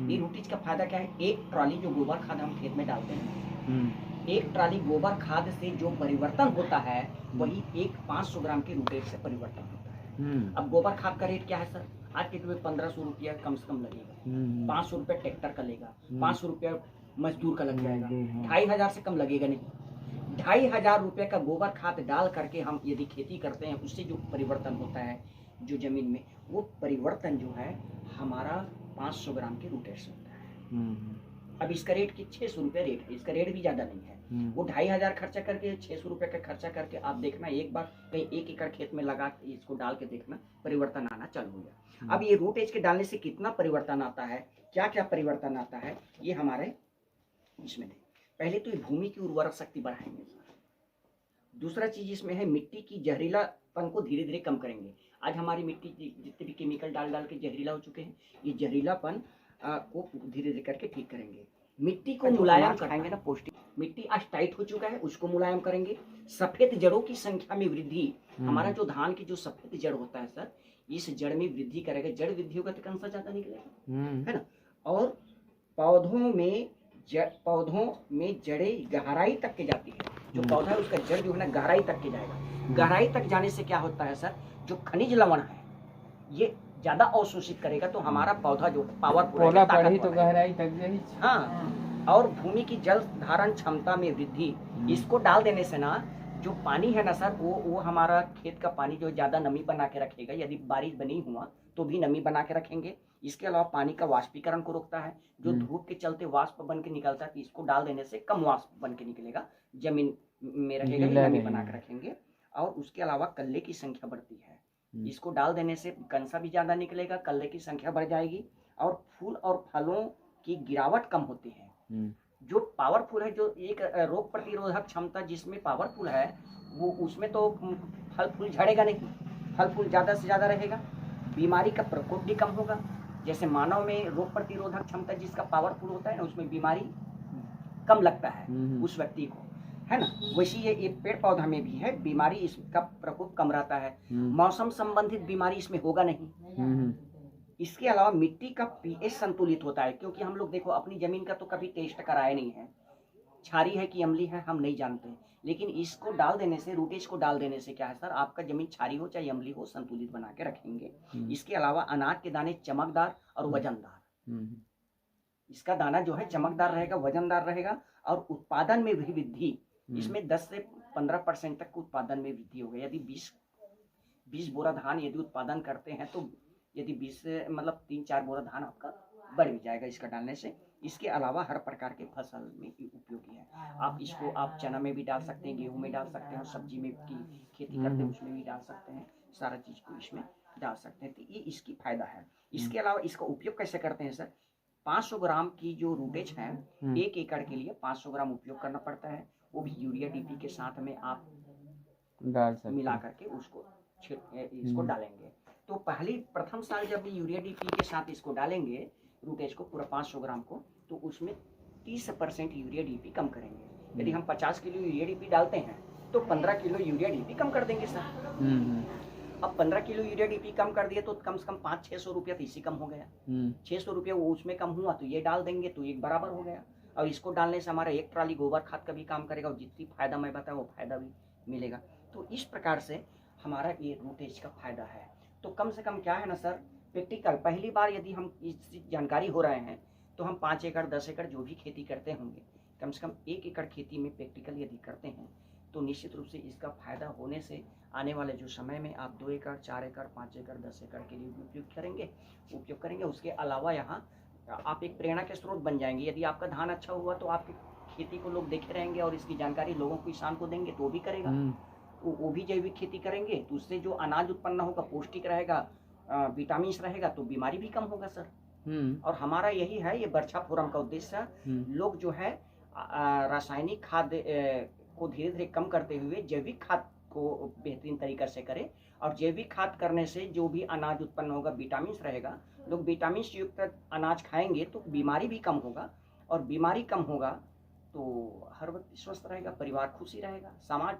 ये रूटेज का फायदा क्या है, एक ट्रॉली जो गोबर खाद हम खेत में डालते हैं, एक ट्रॉली गोबर खाद से जो परिवर्तन होता है वही एक 500 ग्राम के रूटेज से परिवर्तन होता है। अब गोबर खाद का रेट क्या है सर, आज के में 1500 रुपया कम से कम लगेगा, 500 रुपया ट्रैक्टर का लेगा, 500 रुपया मजदूर का लग जाएगा, 2500 से कम लगेगा नहीं। 2500 रुपये का गोबर खाद डाल करके हम यदि खेती करते हैं, उससे जो परिवर्तन होता है जो जमीन में, वो परिवर्तन जो है हमारा 500 ग्राम के रूटेज से होता है। अब इसका रेट की 600 रुपये रेट है, इसका रेट भी ज्यादा नहीं है। वो 2500 खर्चा करके 600 रुपये का खर्चा करके आप देखना, एक बार कहीं 1 एकड़ खेत में लगा इसको डाल के देखना, परिवर्तन आना चालू हो गया। अब ये रूटेज के डालने से कितना परिवर्तन आता है, क्या क्या परिवर्तन आता है, ये हमारे इसमें नहीं। पहले तो ये भूमि की उर्वरक शक्ति बढ़ाएंगे। दूसरा चीज इसमें है मिट्टी की जहरीलापन को धीरे धीरे कम करेंगे। आज हमारी मिट्टी जितने भी केमिकल डाल डाल के जहरीला हो चुके हैं, ये जहरीलापन को धीरे धीरे करके ठीक करेंगे। मिट्टी को मुलायम कराएंगे ना, पौष्टिक मिट्टी आज टाइट हो चुका है उसको मुलायम करेंगे। सफेद जड़ों की संख्या में वृद्धि, हमारा जो धान की जो सफेद जड़ होता है सर, इस जड़ में वृद्धि करेगा। जड़ वृद्धि होगा तो कंसा ज्यादा निकलेगा, है ना। और पौधों में जड़ें गहराई तक के जाती है, जो पौधा है उसका जड़ जो है ना गहराई तक के जाएगा। गहराई तक जाने से क्या होता है सर, जो खनिज लवण है ये ज्यादा अवशोषित करेगा, तो हमारा पौधा जो पावरफुल है तो गहराई तक जाएगी। हाँ, और भूमि की जल धारण क्षमता में वृद्धि, इसको डाल देने से ना जो पानी है ना सर, वो हमारा खेत का पानी जो ज्यादा नमी बना के रखेगा। यदि बारिश बनी हुआ तो भी नमी बना के रखेंगे। इसके अलावा पानी का वाष्पीकरण को रोकता है, जो धूप के चलते वाष्प बन के निकलता है, इसको डाल देने से कम वाष्प बन के निकलेगा, जमीन में रहेगा, नमी बना के रखेंगे। और उसके अलावा कल्ले की संख्या बढ़ती है, इसको डाल देने से कंसा भी ज्यादा निकलेगा, कल्ले की संख्या बढ़ जाएगी, और फूल और फलों की गिरावट कम होती है। जो पावरफुल है, जो एक रोग प्रतिरोधक क्षमता जिसमें पावरफुल है, वो उसमें तो फल फूल झड़ेगा नहीं, फल फूल ज्यादा से ज्यादा रहेगा, बीमारी का प्रकोप भी कम होगा। जैसे मानव में रोग प्रतिरोधक क्षमता जिसका पावरफुल होता है ना, उसमें बीमारी कम लगता है उस व्यक्ति को, है ना। वैसे ये पेड़ पौधा में भी है, बीमारी इसका प्रकोप कम रहता है, मौसम संबंधित बीमारी इसमें होगा नहीं। इसके अलावा मिट्टी का पीएच संतुलित होता है, क्योंकि हम लोग देखो अपनी जमीन का तो कभी टेस्ट कराया नहीं है, क्षारी है कि अम्ली है हम नहीं जानते, लेकिन इसको डाल देने से, रूटेज को डाल देने से क्या है सर, आपका जमीन क्षारी हो चाहे अम्ली हो, संतुलित बना के रखेंगे। इसके अलावा अनाज के दाने चमकदार और वजनदार, इसका दाना जो है चमकदार रहेगा, वजनदार रहेगा, और उत्पादन में भी वृद्धि, इसमें 10 से 15% तक उत्पादन में वृद्धि होगी। यदि 20 बोरा धान यदि उत्पादन करते हैं, तो यदि 20 से मतलब 3-4 बोरा धान आपका बढ़ भी जाएगा इसका डालने से। इसके अलावा हर प्रकार के फसल में उपयोगी है। आप इसको आप चना में भी डाल सकते हैं, गेहूं में डाल सकते हैं, सब्जी में की खेती करते हैं उसमें भी डाल सकते हैं, सारा चीज को इसमें डाल सकते हैं। तो ये इसकी फायदा है। इसके अलावा इसका उपयोग कैसे करते हैं सर, 500 ग्राम की जो रूटेज है 1 एकड़ के लिए 500 ग्राम उपयोग करना पड़ता है, वो भी यूरिया डीपी के साथ में आप डाल सकते मिला करके उसको इसको डालेंगे। तो प्रथम साल जब यूरिया डीपी के साथ इसको डालेंगे रूटेज को पूरा 500 ग्राम को, तो उसमें 30% यूरिया डीपी कम करेंगे। यदि हम 50 किलो यूरिया डीपी डालते हैं तो 15 किलो यूरिया डीपी कम कर देंगे सर। अब 15 किलो यूरिया डीपी कम कर दिए तो कम से कम 500-600 रुपया तो इसी कम हो गया, 600 रुपया वो उसमें कम हुआ तो ये डाल देंगे तो एक बराबर हो गया। और इसको डालने से हमारा एक ट्राली गोबर खाद का भी काम करेगा, और जितनी फायदा मैं बताया वो फायदा भी मिलेगा। तो इस प्रकार से हमारा ये रूटेज का फायदा है। तो कम से कम क्या है ना सर, प्रैक्टिकल पहली बार यदि हम इस जानकारी हो रहे हैं तो हम 5 एकड़ 10 एकड़ जो भी खेती करते होंगे, कम से कम 1 एकड़ खेती में प्रैक्टिकल यदि करते हैं तो निश्चित रूप से इसका फायदा होने से आने वाले जो समय में आप 2 एकड़ 4 एकड़ 5 एकड़ 10 एकड़ के लिए उपयोग करेंगे। उसके अलावा यहाँ आप एक प्रेरणा के स्रोत बन जाएंगे। यदि आपका धान अच्छा हुआ तो आपकी खेती को लोग देखे रहेंगे, और इसकी जानकारी लोगों को, किसान को देंगे तो भी करेगा, वो भी जैविक खेती करेंगे, तो उससे जो अनाज उत्पन्न होगा पौष्टिक रहेगा, विटामिन रहेगा, तो बीमारी भी कम होगा सर। और हमारा यही है, ये बर्छा फोरम का उद्देश्य, लोग जो है रासायनिक खाद को धीरे धीरे कम करते हुए जैविक खाद को बेहतरीन तरीके से करें, और जैविक खाद करने से जो भी अनाज उत्पन्न होगा विटामिन रहेगा, लोग विटामिन युक्त अनाज खाएंगे तो बीमारी भी कम होगा, और बीमारी कम होगा तो हर व्यक्ति स्वस्थ रहेगा, परिवार खुशी रहेगा, समाज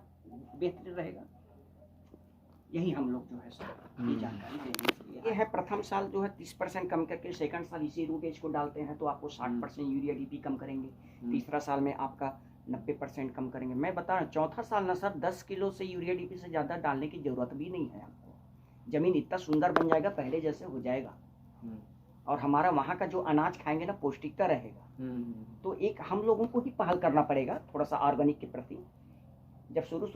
बेहतर रहेगा। यही हम लोग जो है सर ये जानकारी देने के लिए ये है। प्रथम साल जो है 30% कम करके, सेकंड साल इसी रूट एज को डालते हैं तो आपको 60% यूरिया डीपी कम करेंगे, तीसरा साल में आपका 90% कम करेंगे। मैं बता रहा हूँ चौथा साल ना सर 10 किलो से यूरिया डीपी से ज़्यादा डालने की ज़रूरत भी नहीं है आपको। ज़मीन इतना सुंदर बन जाएगा, पहले जैसे हो जाएगा, और हमारा वहाँ का जो अनाज खाएंगे ना पौष्टिकता रहेगा। तो एक हम लोगों को ही पहल करना पड़ेगा थोड़ा सा ऑर्गेनिक के प्रति। जब शुरू